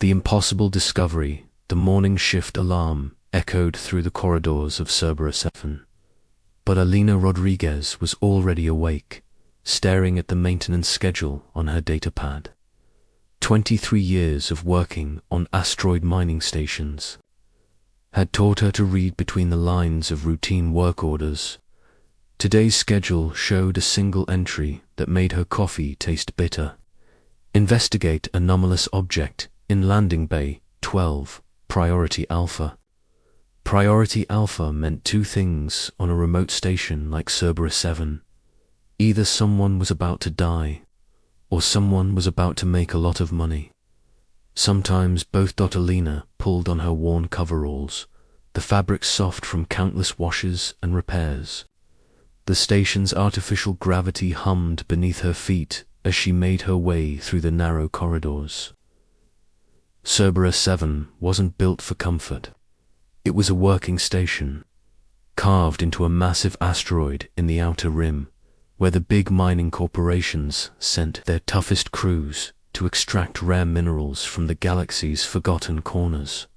The impossible discovery, the morning shift alarm, echoed through the corridors of Cerberus 7. But Alina Rodriguez was already awake, staring at the maintenance schedule on her datapad. 23 years of working on asteroid mining stations had taught her to read between the lines of routine work orders. Today's schedule showed a single entry that made her coffee taste bitter. Investigate anomalous object in Landing Bay 12, Priority Alpha. Priority Alpha meant two things on a remote station like Cerberus 7. Either someone was about to die, or someone was about to make a lot of money. Sometimes both. Alina pulled on her worn coveralls, the fabric soft from countless washes and repairs. The station's artificial gravity hummed beneath her feet as she made her way through the narrow corridors. Cerberus 7 wasn't built for comfort. It was a working station, carved into a massive asteroid in the outer rim, where the big mining corporations sent their toughest crews to extract rare minerals from the galaxy's forgotten corners.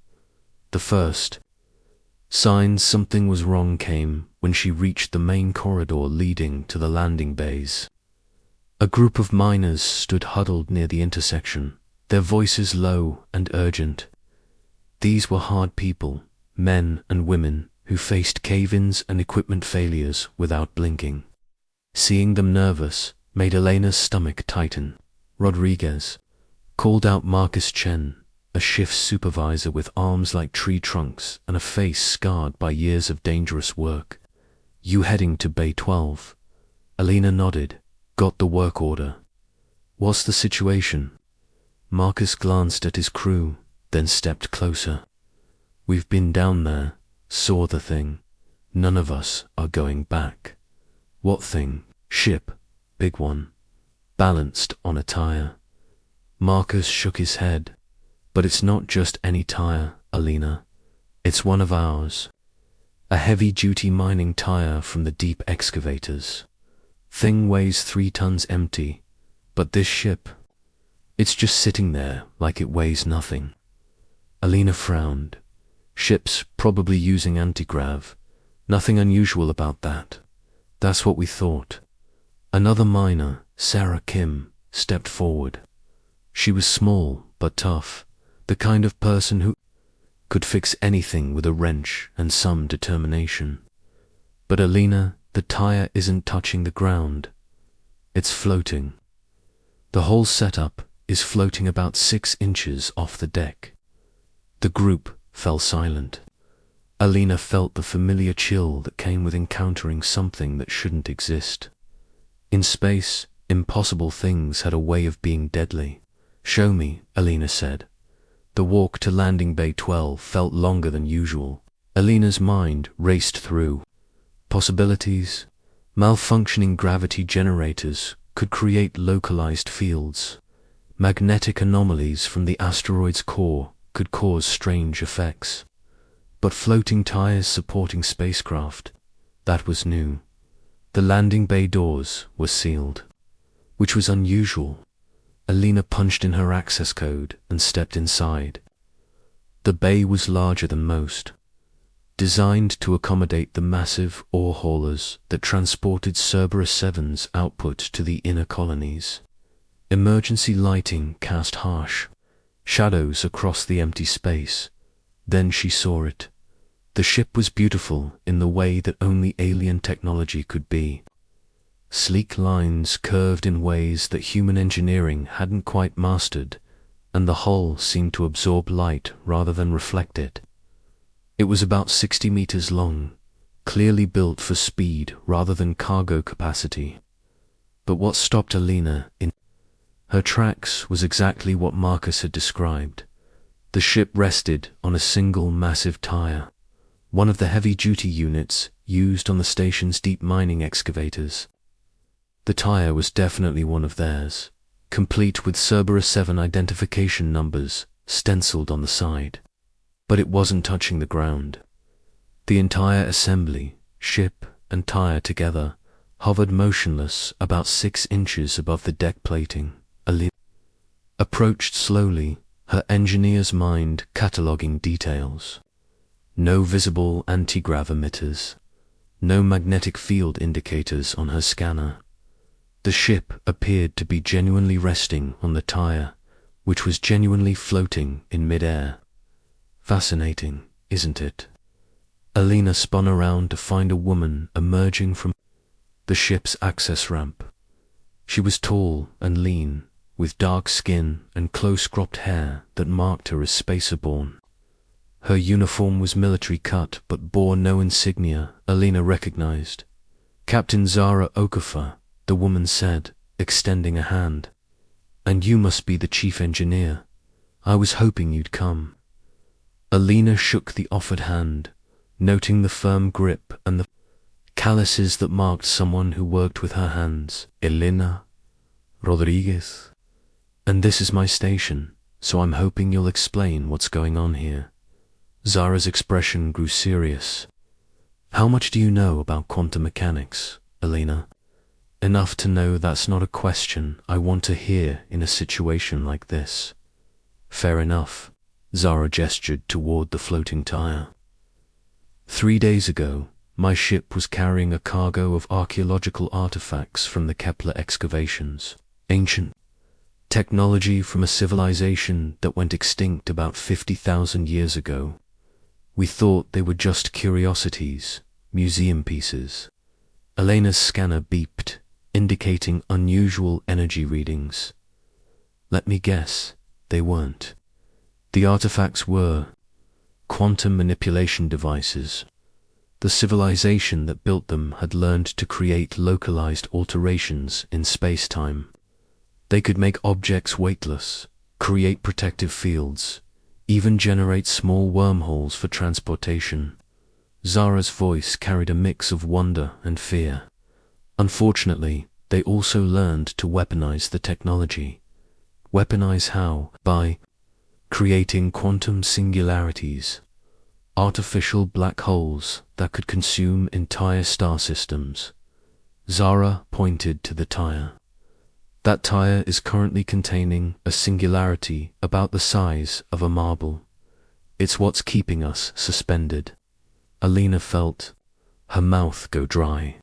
The first signs something was wrong came when she reached the main corridor leading to the landing bays. A group of miners stood huddled near the intersection, their voices low and urgent. These were hard people, men and women who faced cave-ins and equipment failures without blinking. Seeing them nervous made Elena's stomach tighten. Rodriguez called out Marcus Chen, a shift supervisor with arms like tree trunks and a face scarred by years of dangerous work. "You heading to Bay 12? Elena nodded. "Got the work order." "What's the situation?" Marcus glanced at his crew, then stepped closer. "We've been down there, saw the thing. None of us are going back." "What thing?" "Ship. Big one. Balanced on a tire." Marcus shook his head. "But it's not just any tire, Alina. It's one of ours. A heavy-duty mining tire from the deep excavators. Thing weighs 3 tons empty, but this ship, it's just sitting there like it weighs nothing." Alina frowned. "Ships probably using antigrav. Nothing unusual about that." "That's what we thought." Another miner, Sarah Kim, stepped forward. She was small but tough, the kind of person who could fix anything with a wrench and some determination. "But Alina, the tire isn't touching the ground. It's floating. The whole setup is floating about 6 inches off the deck." The group fell silent. Alina felt the familiar chill that came with encountering something that shouldn't exist. In space, impossible things had a way of being deadly. "Show me," Alina said. The walk to Landing Bay 12 felt longer than usual. Alina's mind raced through possibilities. Malfunctioning gravity generators could create localized fields. Magnetic anomalies from the asteroid's core could cause strange effects. But floating tires supporting spacecraft, that was new. The landing bay doors were sealed, which was unusual. Alina punched in her access code and stepped inside. The bay was larger than most, designed to accommodate the massive ore haulers that transported Cerberus 7's output to the inner colonies. Emergency lighting cast harsh shadows across the empty space. Then she saw it. The ship was beautiful in the way that only alien technology could be. Sleek lines curved in ways that human engineering hadn't quite mastered, and the hull seemed to absorb light rather than reflect it. It was about 60 meters long, clearly built for speed rather than cargo capacity. But what stopped Alina in her tracks was exactly what Marcus had described. The ship rested on a single massive tire, one of the heavy-duty units used on the station's deep mining excavators. The tire was definitely one of theirs, complete with Cerberus 7 identification numbers stenciled on the side. But it wasn't touching the ground. The entire assembly, ship and tire together, hovered motionless about 6 inches above the deck plating. Alina approached slowly, her engineer's mind cataloguing details. No visible anti-grav emitters. No magnetic field indicators on her scanner. The ship appeared to be genuinely resting on the tire, which was genuinely floating in mid-air. Fascinating, isn't it? Alina spun around to find a woman emerging from the ship's access ramp. She was tall and lean, with dark skin and close-cropped hair that marked her as spacer-born. Her uniform was military cut but bore no insignia Alina recognized. "Captain Zara Okafor," the woman said, extending a hand. "And you must be the chief engineer. I was hoping you'd come." Alina shook the offered hand, noting the firm grip and the calluses that marked someone who worked with her hands. "Elena Rodriguez. And this is my station, so I'm hoping you'll explain what's going on here." Zara's expression grew serious. "How much do you know about quantum mechanics, Alina?" "Enough to know that's not a question I want to hear in a situation like this." "Fair enough." Zara gestured toward the floating tire. 3 days ago, my ship was carrying a cargo of archaeological artifacts from the Kepler excavations. Ancient technology from a civilization that went extinct about 50,000 years ago. We thought they were just curiosities, museum pieces. Elena's scanner beeped, indicating unusual energy readings. Let me guess, they weren't. The artifacts were quantum manipulation devices. The civilization that built them had learned to create localized alterations in space-time. They could make objects weightless, create protective fields, even generate small wormholes for transportation. Zara's voice carried a mix of wonder and fear. Unfortunately, they also learned to weaponize the technology. Weaponize how? By creating quantum singularities, artificial black holes that could consume entire star systems. Zara pointed to the tire. That tire is currently containing a singularity about the size of a marble. It's what's keeping us suspended. Alina felt her mouth go dry.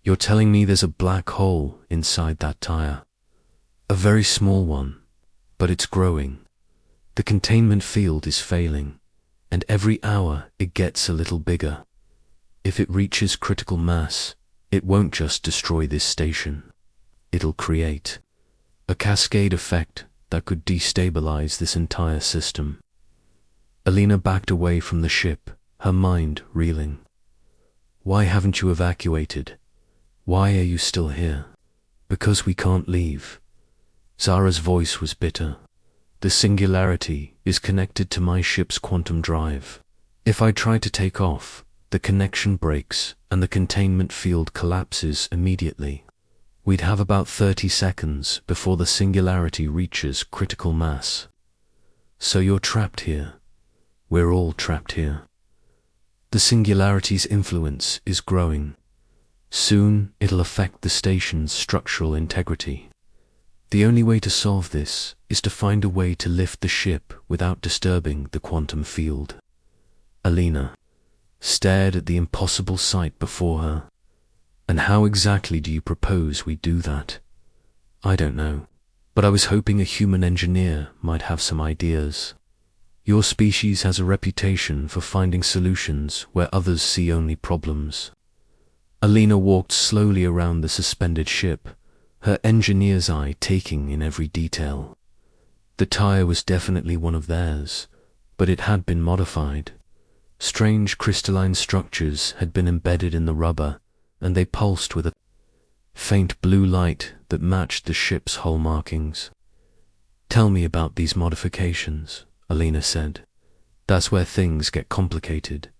You're telling me there's a black hole inside that tire? A very small one, but it's growing. The containment field is failing, and every hour it gets a little bigger. If it reaches critical mass, it won't just destroy this station. It'll create a cascade effect that could destabilize this entire system. Alina backed away from the ship, her mind reeling. Why haven't you evacuated? Why are you still here? Because we can't leave. Zara's voice was bitter. The singularity is connected to my ship's quantum drive. If I try to take off, the connection breaks and the containment field collapses immediately. We'd have about 30 seconds before the singularity reaches critical mass. So you're trapped here. We're all trapped here. The singularity's influence is growing. Soon it'll affect the station's structural integrity. The only way to solve this is to find a way to lift the ship without disturbing the quantum field. Alina stared at the impossible sight before her. And how exactly do you propose we do that? I don't know, but I was hoping a human engineer might have some ideas. Your species has a reputation for finding solutions where others see only problems. Alina walked slowly around the suspended ship, her engineer's eye taking in every detail. The tire was definitely one of theirs, but it had been modified. Strange crystalline structures had been embedded in the rubber, and they pulsed with a faint blue light that matched the ship's hull markings. Tell me about these modifications, Alina said. That's where things get complicated.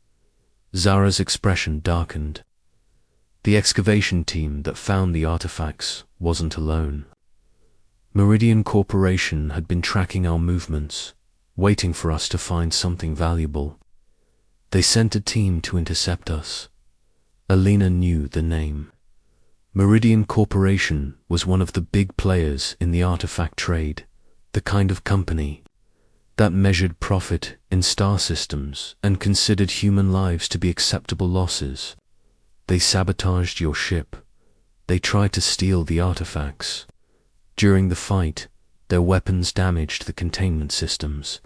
Zara's expression darkened. The excavation team that found the artifacts wasn't alone. Meridian Corporation had been tracking our movements, waiting for us to find something valuable. They sent a team to intercept us. Alina knew the name. Meridian Corporation was one of the big players in the artifact trade, the kind of company that measured profit in star systems and considered human lives to be acceptable losses. They sabotaged your ship. They tried to steal the artifacts. During the fight, their weapons damaged the containment systems.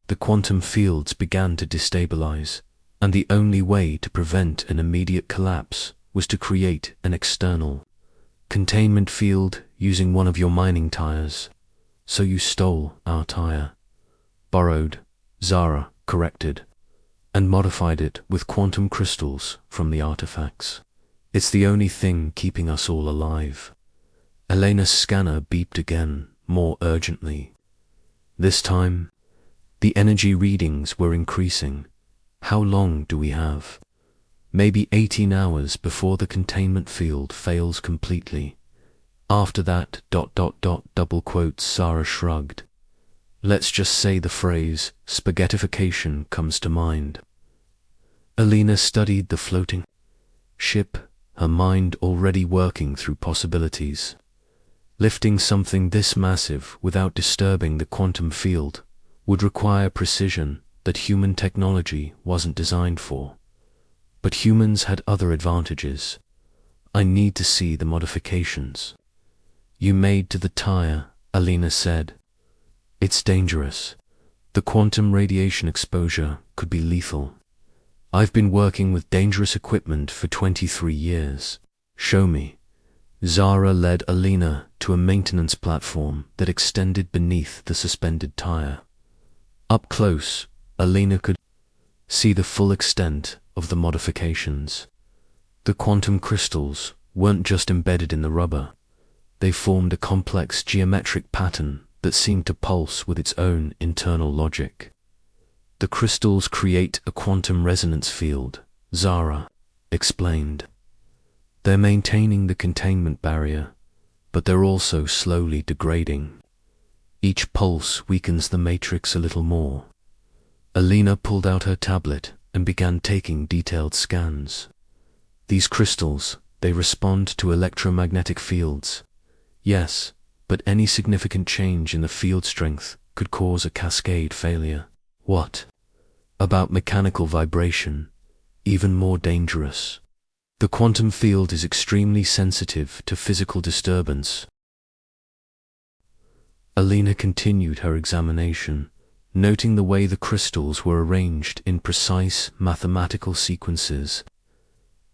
The quantum fields began to destabilize, and the only way to prevent an immediate collapse was to create an external containment field using one of your mining tires. So you stole our tire, borrowed, Zara corrected, and modified it with quantum crystals from the artifacts. It's the only thing keeping us all alive. Elena's scanner beeped again, more urgently. This time, the energy readings were increasing. How long do we have? Maybe 18 hours before the containment field fails completely. After that, ... double quotes, Sarah shrugged. Let's just say the phrase, spaghettification, comes to mind. Alina studied the floating ship, her mind already working through possibilities. Lifting something this massive without disturbing the quantum field would require precision that human technology wasn't designed for. But humans had other advantages. I need to see the modifications you made to the tire, Alina said. It's dangerous. The quantum radiation exposure could be lethal. I've been working with dangerous equipment for 23 years. Show me. Zara led Alina to a maintenance platform that extended beneath the suspended tire. Up close, Alina could see the full extent of the modifications. The quantum crystals weren't just embedded in the rubber. They formed a complex geometric pattern that seemed to pulse with its own internal logic. The crystals create a quantum resonance field, Zara explained. They're maintaining the containment barrier, but they're also slowly degrading. Each pulse weakens the matrix a little more. Alina pulled out her tablet and began taking detailed scans. These crystals, they respond to electromagnetic fields. Yes, but any significant change in the field strength could cause a cascade failure. What about mechanical vibration? Even more dangerous. The quantum field is extremely sensitive to physical disturbance. Alina continued her examination, noting the way the crystals were arranged in precise mathematical sequences.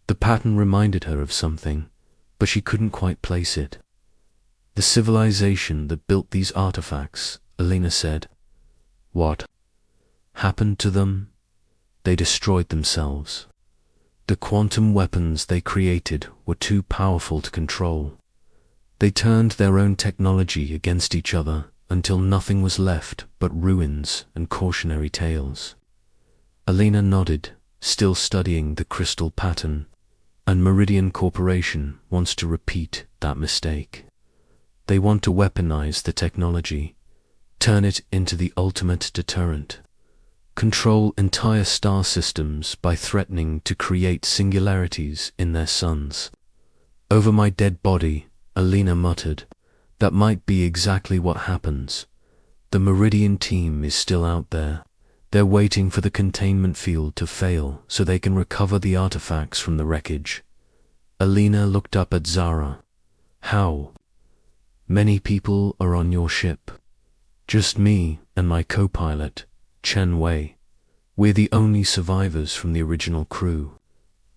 The pattern reminded her of something, but she couldn't quite place it. The civilization that built these artifacts, Alina said. What happened to them? They destroyed themselves. The quantum weapons they created were too powerful to control. They turned their own technology against each other until nothing was left but ruins and cautionary tales. Alina nodded, still studying the crystal pattern, and Meridian Corporation wants to repeat that mistake. They want to weaponize the technology, turn it into the ultimate deterrent, control entire star systems by threatening to create singularities in their suns. Over my dead body, Alina muttered, that might be exactly what happens. The Meridian team is still out there. They're waiting for the containment field to fail so they can recover the artifacts from the wreckage. Alina looked up at Zara. How many people are on your ship? Just me and my co-pilot, Chen Wei. We're the only survivors from the original crew.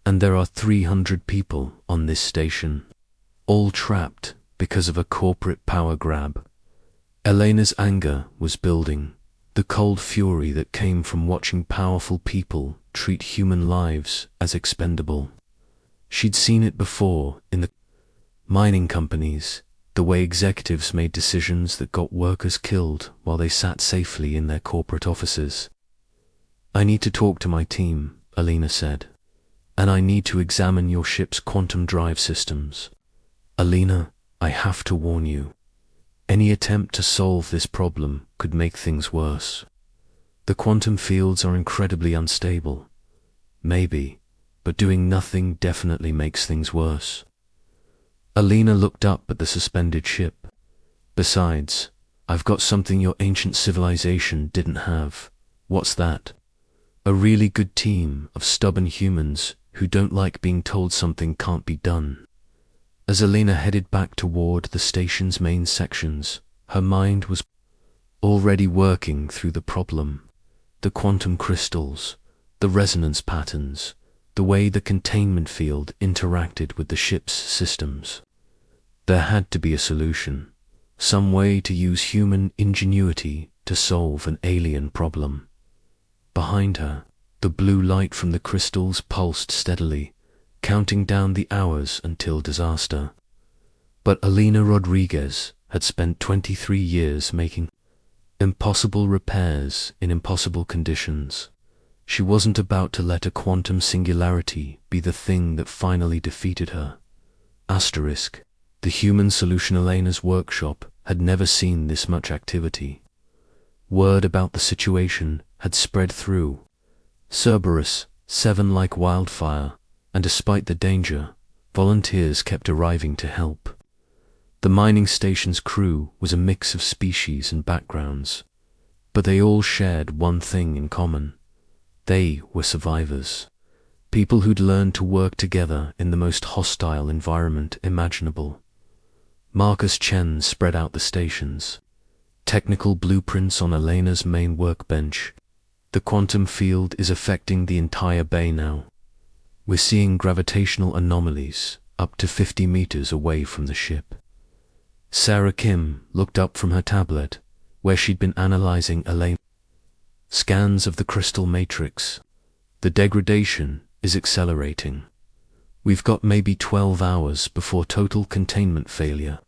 And there are 300 people on this station, all trapped because of a corporate power grab. Elena's anger was building, the cold fury that came from watching powerful people treat human lives as expendable. She'd seen it before in the mining companies, the way executives made decisions that got workers killed while they sat safely in their corporate offices. I need to talk to my team, Alina said, and I need to examine your ship's quantum drive systems. Alina, I have to warn you. Any attempt to solve this problem could make things worse. The quantum fields are incredibly unstable. Maybe, but doing nothing definitely makes things worse. Alina looked up at the suspended ship. Besides, I've got something your ancient civilization didn't have. What's that? A really good team of stubborn humans who don't like being told something can't be done. As Alina headed back toward the station's main sections, her mind was already working through the problem. The quantum crystals, the resonance patterns, the way the containment field interacted with the ship's systems. There had to be a solution, some way to use human ingenuity to solve an alien problem. Behind her, the blue light from the crystals pulsed steadily, counting down the hours until disaster. But Alina Rodriguez had spent 23 years making impossible repairs in impossible conditions. She wasn't about to let a quantum singularity be the thing that finally defeated her. Asterisk. The human solution. Alina's workshop had never seen this much activity. Word about the situation had spread through Cerberus 7 like wildfire, and despite the danger, volunteers kept arriving to help. The mining station's crew was a mix of species and backgrounds, but they all shared one thing in common. They were survivors, people who'd learned to work together in the most hostile environment imaginable. Marcus Chen spread out the stations, technical blueprints on Elena's main workbench. The quantum field is affecting the entire bay now. We're seeing gravitational anomalies up to 50 meters away from the ship. Sarah Kim looked up from her tablet, where she'd been analyzing Elena's scans of the crystal matrix. The degradation is accelerating. We've got maybe 12 hours before total containment failure.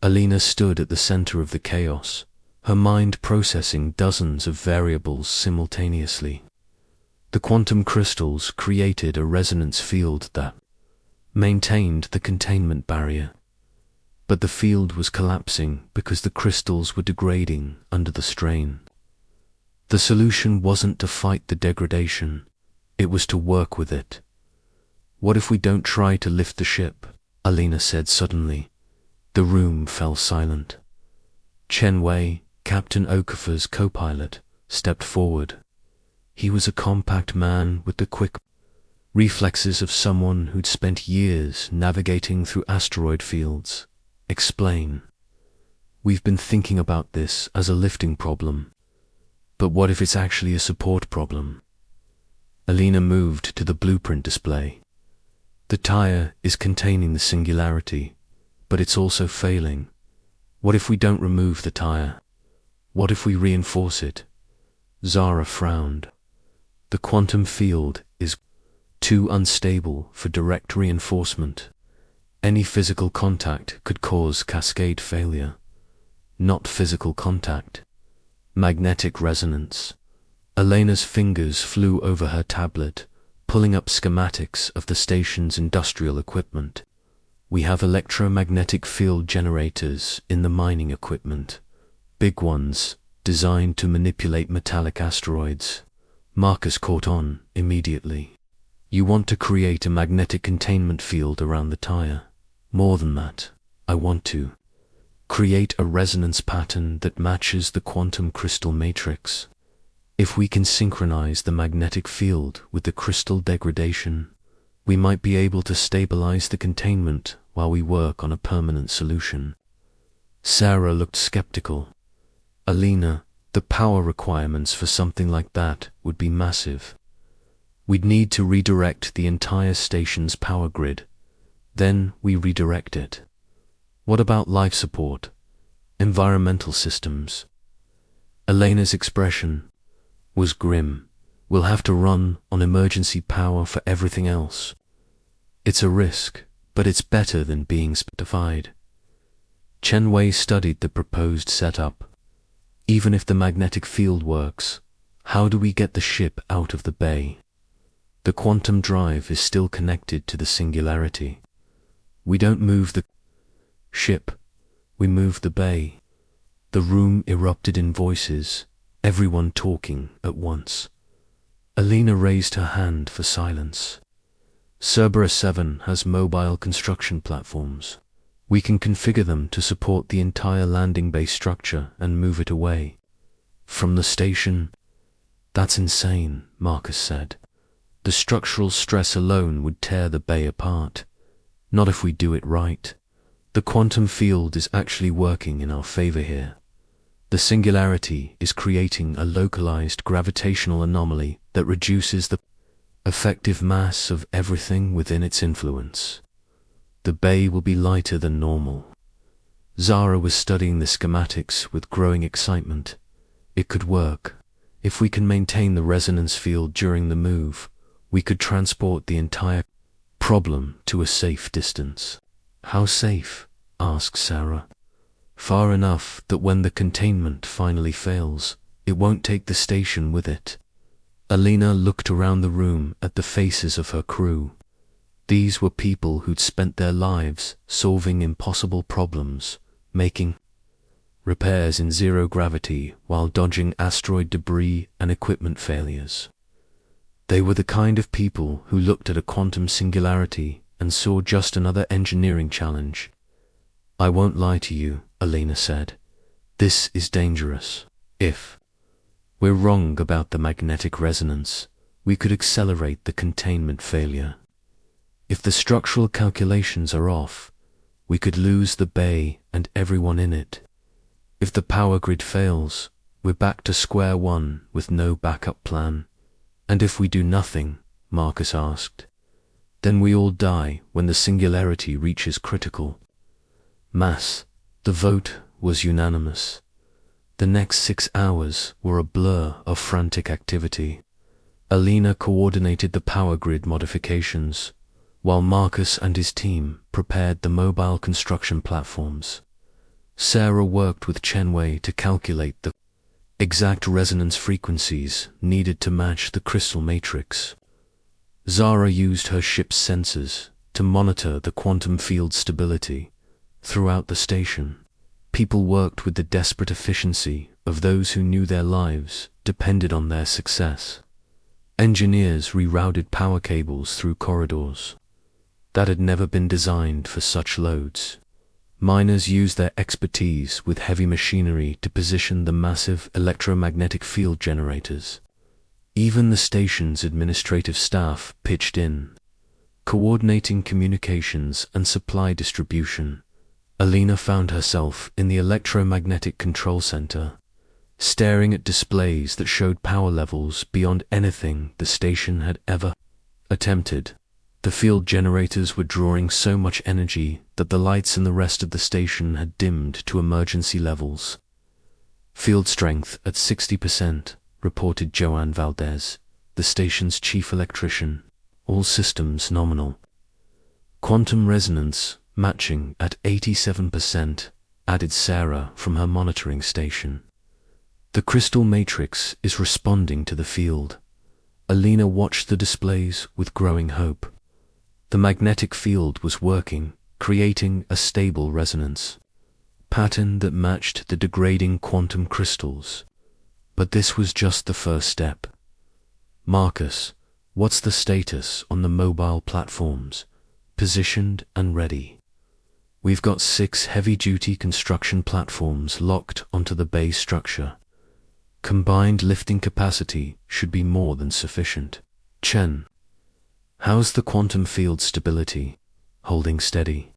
Alina stood at the center of the chaos, her mind processing dozens of variables simultaneously. The quantum crystals created a resonance field that maintained the containment barrier. But the field was collapsing because the crystals were degrading under the strain. The solution wasn't to fight the degradation, it was to work with it. What if we don't try to lift the ship? Alina said suddenly. The room fell silent. Chen Wei, Captain Okafor's co-pilot, stepped forward. He was a compact man with the quick reflexes of someone who'd spent years navigating through asteroid fields. Explain. We've been thinking about this as a lifting problem. But what if it's actually a support problem? Alina moved to the blueprint display. The tire is containing the singularity, but it's also failing. What if we don't remove the tire? What if we reinforce it? Zara frowned. The quantum field is too unstable for direct reinforcement. Any physical contact could cause cascade failure. Not physical contact. Magnetic resonance. Elena's fingers flew over her tablet, pulling up schematics of the station's industrial equipment. We have electromagnetic field generators in the mining equipment. Big ones, designed to manipulate metallic asteroids. Marcus caught on immediately. You want to create a magnetic containment field around the tire. More than that, I want to create a resonance pattern that matches the quantum crystal matrix. If we can synchronize the magnetic field with the crystal degradation, we might be able to stabilize the containment while we work on a permanent solution. Sarah looked skeptical. Alina, the power requirements for something like that would be massive. We'd need to redirect the entire station's power grid. Then we redirect it. What about life support? Environmental systems? Elena's expression was grim. We'll have to run on emergency power for everything else. It's a risk, but it's better than being spitified. Chen Wei studied the proposed setup. Even if the magnetic field works, how do we get the ship out of the bay? The quantum drive is still connected to the singularity. We don't move the ship, we move the bay. The room erupted in voices, everyone talking at once. Alina raised her hand for silence. Cerberus 7 has mobile construction platforms. We can configure them to support the entire landing bay structure and move it away from the station. That's insane, Marcus said. The structural stress alone would tear the bay apart. Not if we do it right. The quantum field is actually working in our favor here. The singularity is creating a localized gravitational anomaly that reduces the effective mass of everything within its influence. The bay will be lighter than normal. Zara was studying the schematics with growing excitement. It could work. If we can maintain the resonance field during the move, we could transport the entire problem to a safe distance. How safe? Asked Sarah. Far enough that when the containment finally fails, it won't take the station with it. Alina looked around the room at the faces of her crew. These were people who'd spent their lives solving impossible problems, making repairs in zero gravity while dodging asteroid debris and equipment failures. They were the kind of people who looked at a quantum singularity and saw just another engineering challenge. I won't lie to you, Alina said. This is dangerous. If we're wrong about the magnetic resonance, we could accelerate the containment failure. If the structural calculations are off, we could lose the bay and everyone in it. If the power grid fails, we're back to square one with no backup plan. And if we do nothing, Marcus asked, then we all die when the singularity reaches critical mass. The vote was unanimous. The next 6 hours were a blur of frantic activity. Alina coordinated the power grid modifications, while Marcus and his team prepared the mobile construction platforms. Sarah worked with Chenwei to calculate the exact resonance frequencies needed to match the crystal matrix. Zara used her ship's sensors to monitor the quantum field stability throughout the station. People worked with the desperate efficiency of those who knew their lives depended on their success. Engineers rerouted power cables through corridors that had never been designed for such loads. Miners used their expertise with heavy machinery to position the massive electromagnetic field generators. Even the station's administrative staff pitched in, coordinating communications and supply distribution. Alina found herself in the electromagnetic control center, staring at displays that showed power levels beyond anything the station had ever attempted. The field generators were drawing so much energy that the lights in the rest of the station had dimmed to emergency levels. Field strength at 60%, reported Joanne Valdez, the station's chief electrician. All systems nominal. Quantum resonance matching at 87%, added Sarah from her monitoring station. The crystal matrix is responding to the field. Alina watched the displays with growing hope. The magnetic field was working, creating a stable resonance pattern that matched the degrading quantum crystals. But this was just the first step. Marcus, what's the status on the mobile platforms? Positioned and ready. We've got 6 heavy-duty construction platforms locked onto the bay structure. Combined lifting capacity should be more than sufficient. Chen, how's the quantum field stability? Holding steady.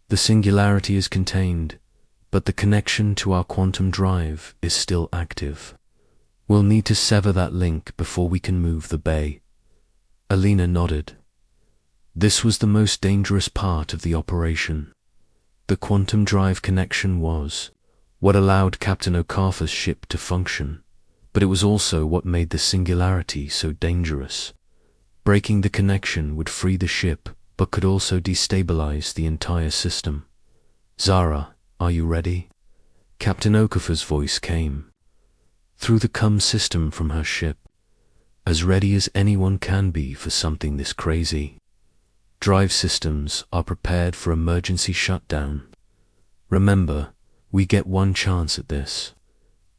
The singularity is contained, but the connection to our quantum drive is still active. We'll need to sever that link before we can move the bay. Alina nodded. This was the most dangerous part of the operation. The quantum drive connection was what allowed Captain Okafor's ship to function, but it was also what made the singularity so dangerous. Breaking the connection would free the ship, but could also destabilize the entire system. Zara, are you ready? Captain Okafor's voice came through the CUM system from her ship. As ready as anyone can be for something this crazy. Drive systems are prepared for emergency shutdown. Remember, we get one chance at this.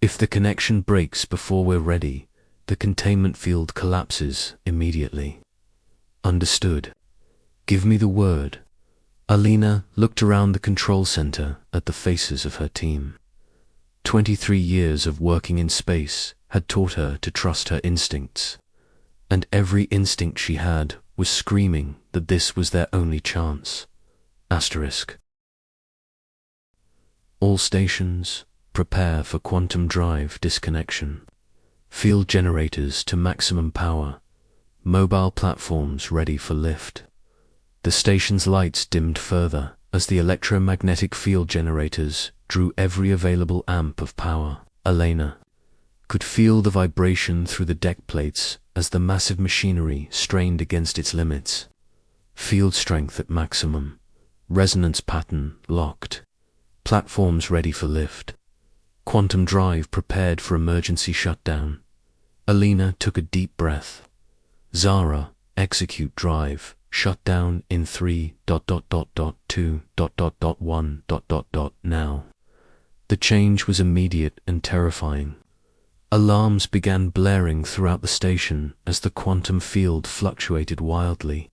If the connection breaks before we're ready, the containment field collapses immediately. Understood. Give me the word. Alina looked around the control center at the faces of her team. 23 years of working in space had taught her to trust her instincts, and every instinct she had was screaming that this was their only chance. Asterisk. All stations, prepare for quantum drive disconnection. Field generators to maximum power. Mobile platforms ready for lift. The station's lights dimmed further as the electromagnetic field generators drew every available amp of power. Alina could feel the vibration through the deck plates as the massive machinery strained against its limits. Field strength at maximum. Resonance pattern locked. Platforms ready for lift. Quantum drive prepared for emergency shutdown. Alina took a deep breath. Zara, execute drive. Shutdown in 3.2.1. Now. The change was immediate and terrifying. Alarms began blaring throughout the station as the quantum field fluctuated wildly.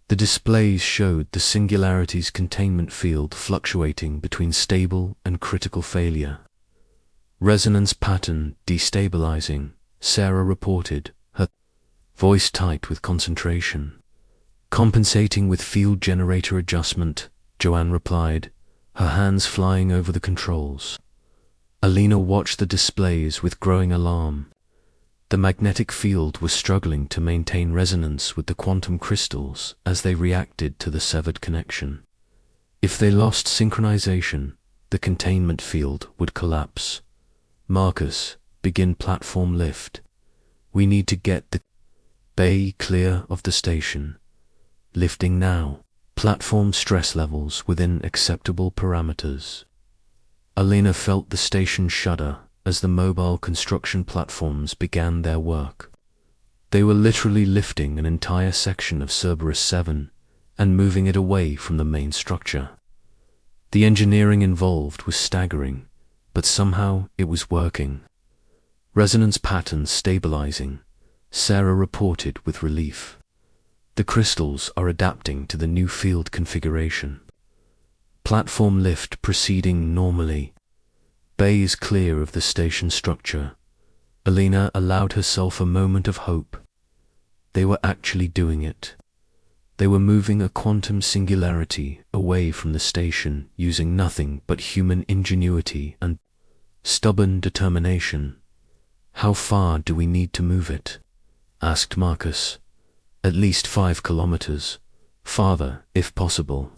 The displays showed the Singularity's containment field fluctuating between stable and critical failure. Resonance pattern destabilizing, Sarah reported, her voice tight with concentration. Compensating with field generator adjustment, Joanne replied, her hands flying over the controls. Alina watched the displays with growing alarm. The magnetic field was struggling to maintain resonance with the quantum crystals as they reacted to the severed connection. If they lost synchronization, the containment field would collapse. Marcus, begin platform lift. We need to get the bay clear of the station. Lifting now. Platform stress levels within acceptable parameters. Alina felt the station shudder as the mobile construction platforms began their work. They were literally lifting an entire section of Cerberus 7 and moving it away from the main structure. The engineering involved was staggering, but somehow it was working. Resonance patterns stabilizing, Sarah reported with relief. The crystals are adapting to the new field configuration. Platform lift proceeding normally. Bay is clear of the station structure. Alina allowed herself a moment of hope. They were actually doing it. They were moving a quantum singularity away from the station using nothing but human ingenuity and stubborn determination. How far do we need to move it? Asked Marcus. At least 5 kilometers. Farther, if possible.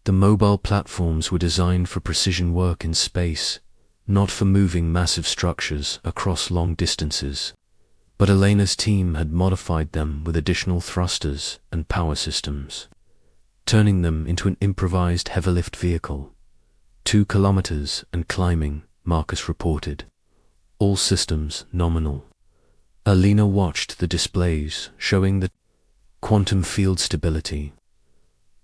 The mobile platforms were designed for precision work in space, not for moving massive structures across long distances. But Alina's team had modified them with additional thrusters and power systems, turning them into an improvised heavy-lift vehicle. 2 kilometers and climbing, Marcus reported. All systems nominal. Alina watched the displays showing the quantum field stability.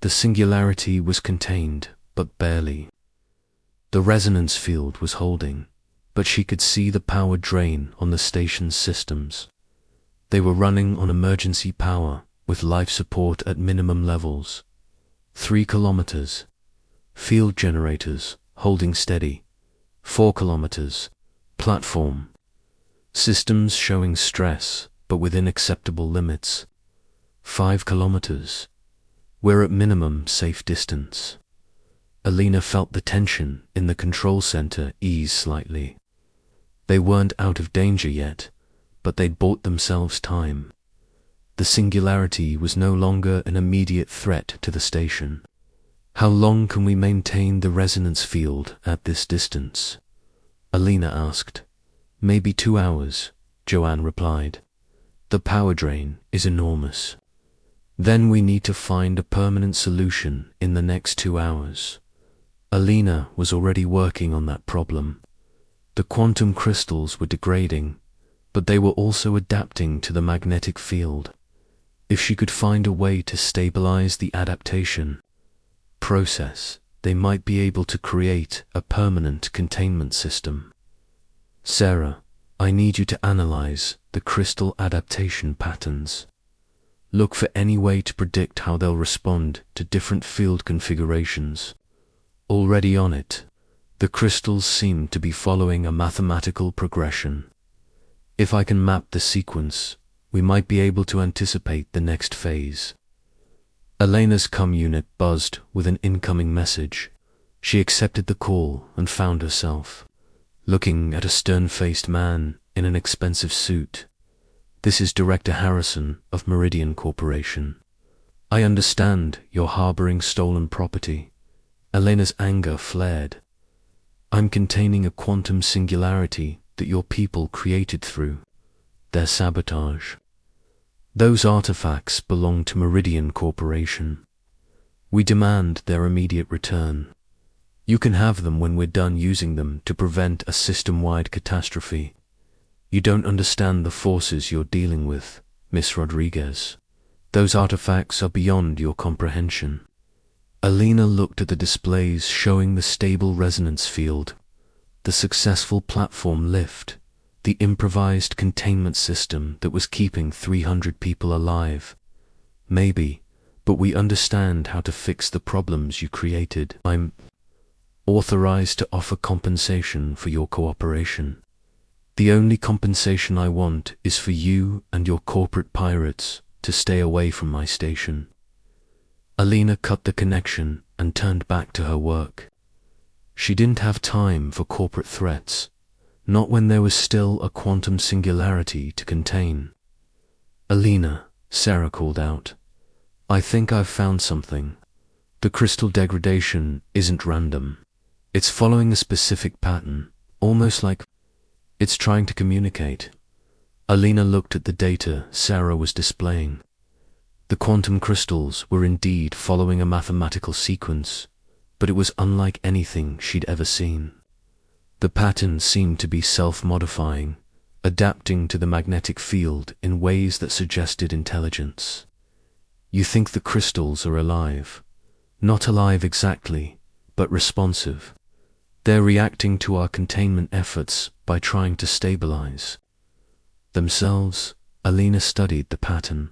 The singularity was contained, but barely. The resonance field was holding, but she could see the power drain on the station's systems. They were running on emergency power, with life support at minimum levels. 3 kilometers. Field generators, holding steady. 4 kilometers. Platform. Systems showing stress, but within acceptable limits. 5 kilometers. We're at minimum safe distance. Alina felt the tension in the control center ease slightly. They weren't out of danger yet, but they'd bought themselves time. The singularity was no longer an immediate threat to the station. How long can we maintain the resonance field at this distance? Alina asked. Maybe 2 hours, Joanne replied. The power drain is enormous. Then we need to find a permanent solution in the next 2 hours. Alina was already working on that problem. The quantum crystals were degrading, but they were also adapting to the magnetic field. If she could find a way to stabilize the adaptation process, they might be able to create a permanent containment system. Sarah, I need you to analyze the crystal adaptation patterns. Look for any way to predict how they'll respond to different field configurations. Already on it, the crystals seem to be following a mathematical progression. If I can map the sequence, we might be able to anticipate the next phase. Elena's comm unit buzzed with an incoming message. She accepted the call and found herself looking at a stern-faced man in an expensive suit. "This is Director Harrison of Meridian Corporation. I understand you're harboring stolen property." Elena's anger flared. "I'm containing a quantum singularity that your people created through their sabotage. Those artifacts belong to Meridian Corporation. We demand their immediate return. You can have them when we're done using them to prevent a system-wide catastrophe. You don't understand the forces you're dealing with, Miss Rodriguez. Those artifacts are beyond your comprehension." Alina looked at the displays showing the stable resonance field, the successful platform lift, the improvised containment system that was keeping 300 people alive. "Maybe, but we understand how to fix the problems you created. I'm authorized to offer compensation for your cooperation. The only compensation I want is for you and your corporate pirates to stay away from my station." Alina cut the connection and turned back to her work. She didn't have time for corporate threats, not when there was still a quantum singularity to contain. "Alina," Sarah called out, "I think I've found something. The crystal degradation isn't random. It's following a specific pattern, almost like it's trying to communicate." Alina looked at the data Sarah was displaying. The quantum crystals were indeed following a mathematical sequence, but it was unlike anything she'd ever seen. The pattern seemed to be self-modifying, adapting to the magnetic field in ways that suggested intelligence. "You think the crystals are alive? Not alive exactly, but responsive. They're reacting to our containment efforts by trying to stabilize themselves." Alina studied the pattern.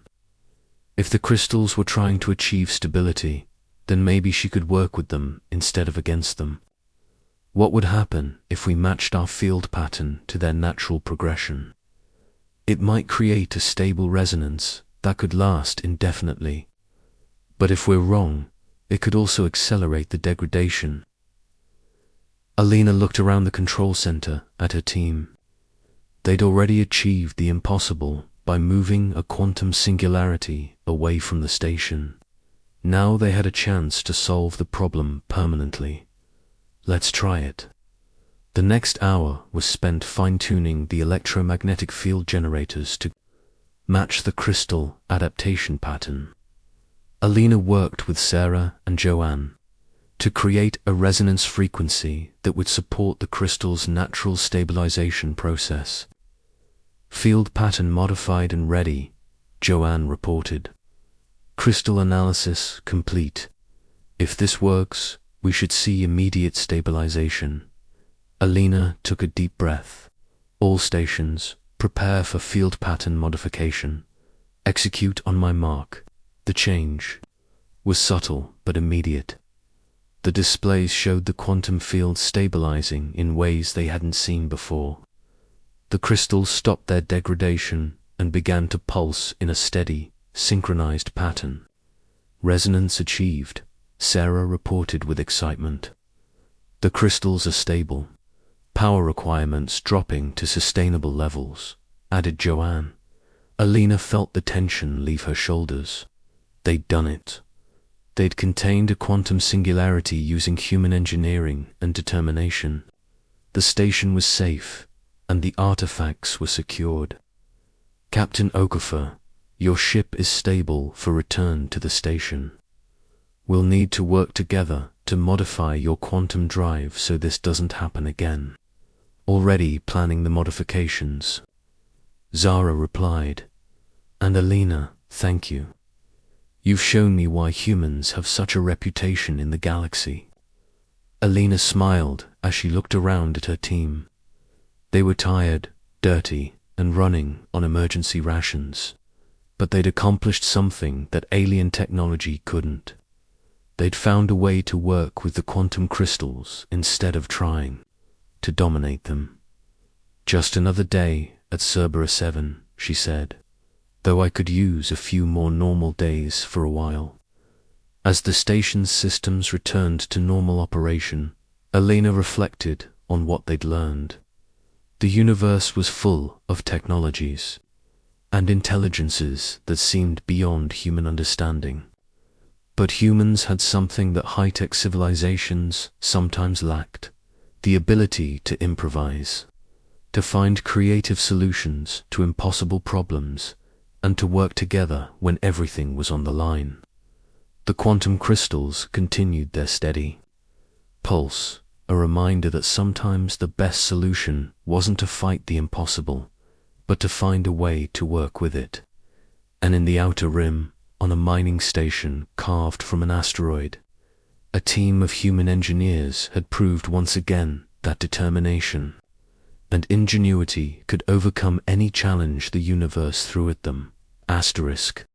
If the crystals were trying to achieve stability, then maybe she could work with them instead of against them. What would happen if we matched our field pattern to their natural progression? It might create a stable resonance that could last indefinitely. But if we're wrong, it could also accelerate the degradation. Alina looked around the control center at her team. They'd already achieved the impossible by moving a quantum singularity away from the station. Now they had a chance to solve the problem permanently. Let's try it. The next hour was spent fine-tuning the electromagnetic field generators to match the crystal adaptation pattern. Alina worked with Sarah and Joanne to create a resonance frequency that would support the crystal's natural stabilization process. "Field pattern modified and ready," Joanne reported. "Crystal analysis complete. If this works, we should see immediate stabilization." Alina took a deep breath. "All stations, prepare for field pattern modification. Execute on my mark." The change was subtle but immediate. The displays showed the quantum field stabilizing in ways they hadn't seen before. The crystals stopped their degradation and began to pulse in a steady, synchronized pattern. "Resonance achieved," Sarah reported with excitement. "The crystals are stable. Power requirements dropping to sustainable levels," added Joanne. Alina felt the tension leave her shoulders. They'd done it. They'd contained a quantum singularity using human engineering and determination. The station was safe, and the artifacts were secured. "Captain Okafor, your ship is stable for return to the station. We'll need to work together to modify your quantum drive so this doesn't happen again." "Already planning the modifications," Zara replied. "And Alina, thank you. You've shown me why humans have such a reputation in the galaxy." Alina smiled as she looked around at her team. They were tired, dirty, and running on emergency rations. But they'd accomplished something that alien technology couldn't. They'd found a way to work with the quantum crystals instead of trying to dominate them. "Just another day at Cerberus 7, she said, "though I could use a few more normal days for a while." As the station's systems returned to normal operation, Elena reflected on what they'd learned. The universe was full of technologies and intelligences that seemed beyond human understanding. But humans had something that high-tech civilizations sometimes lacked: the ability to improvise, to find creative solutions to impossible problems, and to work together when everything was on the line. The quantum crystals continued their steady pulse, a reminder that sometimes the best solution wasn't to fight the impossible, but to find a way to work with it. And in the outer rim, on a mining station carved from an asteroid, a team of human engineers had proved once again that determination and ingenuity could overcome any challenge the universe threw at them. Asterisk.